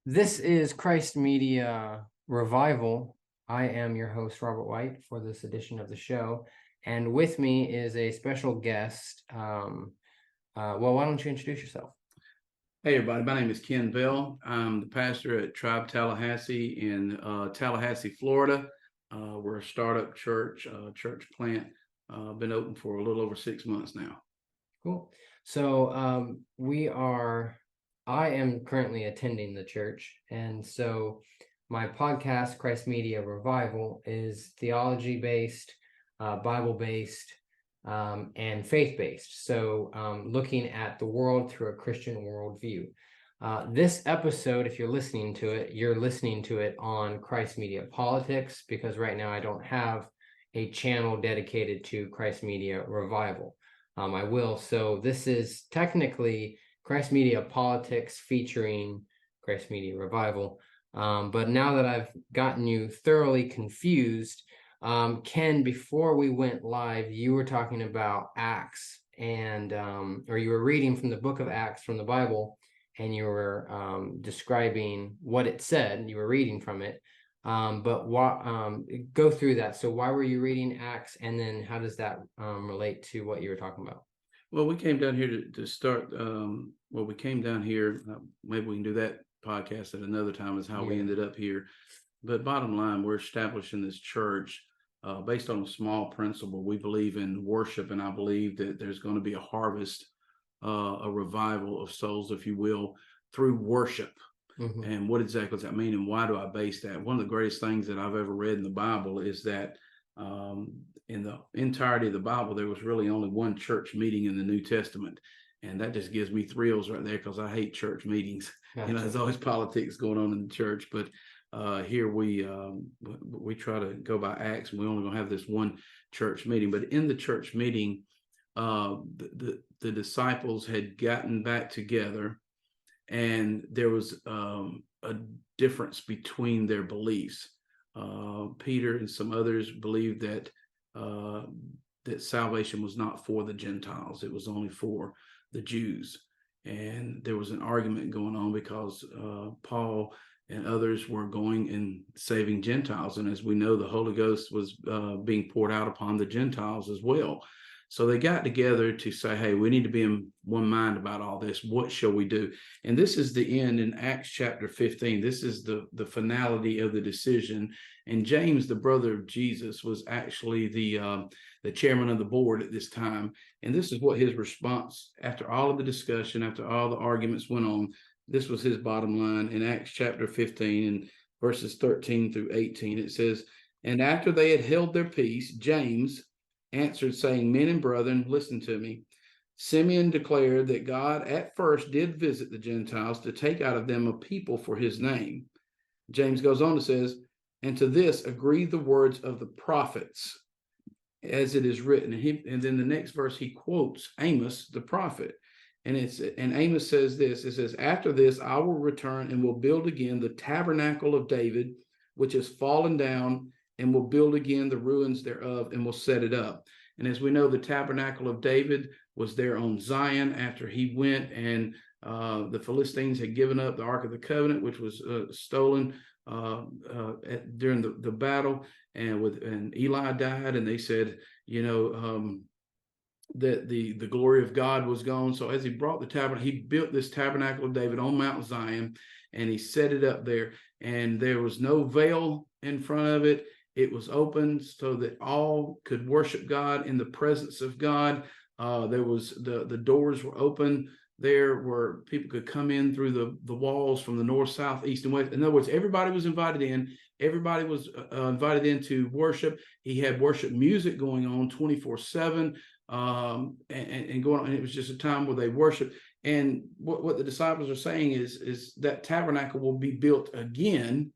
This is Christ Media Revival. I am your host, Robert White, for this edition of the show. And with me is a special guest. Why don't you introduce yourself? Hey, everybody. My name is Ken Bell. I'm the pastor at Tribe Tallahassee in Tallahassee, Florida. We're a startup church plant. Been open for a little over 6 months now. Cool. So I am currently attending the church. And so my podcast, Christ Media Revival, is theology-based, Bible-based, and faith-based. So looking at the world through a Christian worldview. This episode, if you're listening to it, you're listening to it on Christ Media Politics, because right now I don't have a channel dedicated to Christ Media Revival. I will. So this is technically Christ Media Politics featuring Christ Media Revival. But now that I've gotten you thoroughly confused, Ken, before we went live, you were talking about Acts or you were reading from the book of Acts from the Bible, and you were describing what it said. You were reading from it. But go through that. So why were you reading Acts, and then how does that relate to what you were talking about? Well, we came down here to start. We came down here. Maybe we can do that podcast at another time, is how we ended up here. But bottom line, we're establishing this church based on a small principle. We believe in worship, and I believe that there's going to be a harvest, a revival of souls, if you will, through worship. Mm-hmm. And what exactly does that mean, and why do I base that? One of the greatest things that I've ever read in the Bible is that in the entirety of the Bible, there was really only one church meeting in the New Testament. And that just gives me thrills right there, because I hate church meetings. Gotcha. There's always politics going on in the church. But here we try to go by Acts, and we only going to have this one church meeting. But in the church meeting, the disciples had gotten back together, and there was a difference between their beliefs. Peter and some others believed that salvation was not for the Gentiles; it was only for the Jews. And there was an argument going on because Paul and others were going and saving Gentiles, and as we know, the Holy Ghost was being poured out upon the Gentiles as well. So they got together to say, hey, we need to be in one mind about all this. What shall we do? And this is the end in Acts chapter 15. This is the finality of the decision. And James, the brother of Jesus, was actually the chairman of the board at this time. And this is what his response, after all of the discussion, after all the arguments went on, this was his bottom line in Acts chapter 15 and verses 13 through 18. It says, and after they had held their peace, James answered, saying, men and brethren, listen to me. Simeon declared that God at first did visit the Gentiles to take out of them a people for his name. James goes on and says, and to this agree the words of the prophets, as it is written. And then the next verse, he quotes Amos, the prophet. And Amos says this, it says, after this, I will return and will build again the tabernacle of David, which has fallen down, and will build again the ruins thereof, and will set it up. And as we know, the tabernacle of David was there on Zion after he went and the Philistines had given up the Ark of the Covenant, which was stolen during the battle, and Eli died, and they said, that the glory of God was gone. So as he brought the tabernacle, he built this tabernacle of David on Mount Zion, and he set it up there, and there was no veil in front of it. It was open so that all could worship God in the presence of God. There was the doors were open there where people could come in through the walls from the north, south, east, and west. In other words, everybody was invited in. Everybody was invited in to worship. He had worship music going on 24/7 and going on. And it was just a time where they worshiped. And what the disciples are saying is that tabernacle will be built again,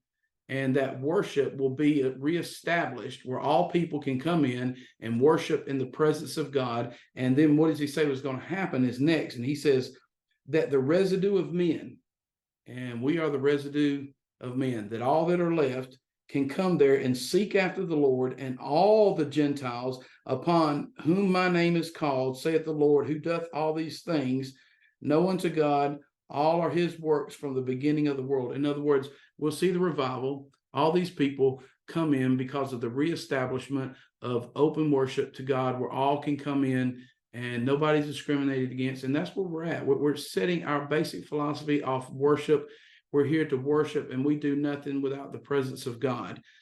and that worship will be reestablished where all people can come in and worship in the presence of God. And then what does he say was going to happen is next? And he says that the residue of men, and we are the residue of men, that all that are left can come there and seek after the Lord, and all the Gentiles upon whom my name is called, saith the Lord, who doth all these things, know unto God All are his works from the beginning of the world. In other words, we'll see the revival. All these people come in because of the reestablishment of open worship to God, where all can come in and nobody's discriminated against. And that's where we're at. We're setting our basic philosophy off worship. We're here to worship, and we do nothing without the presence of God.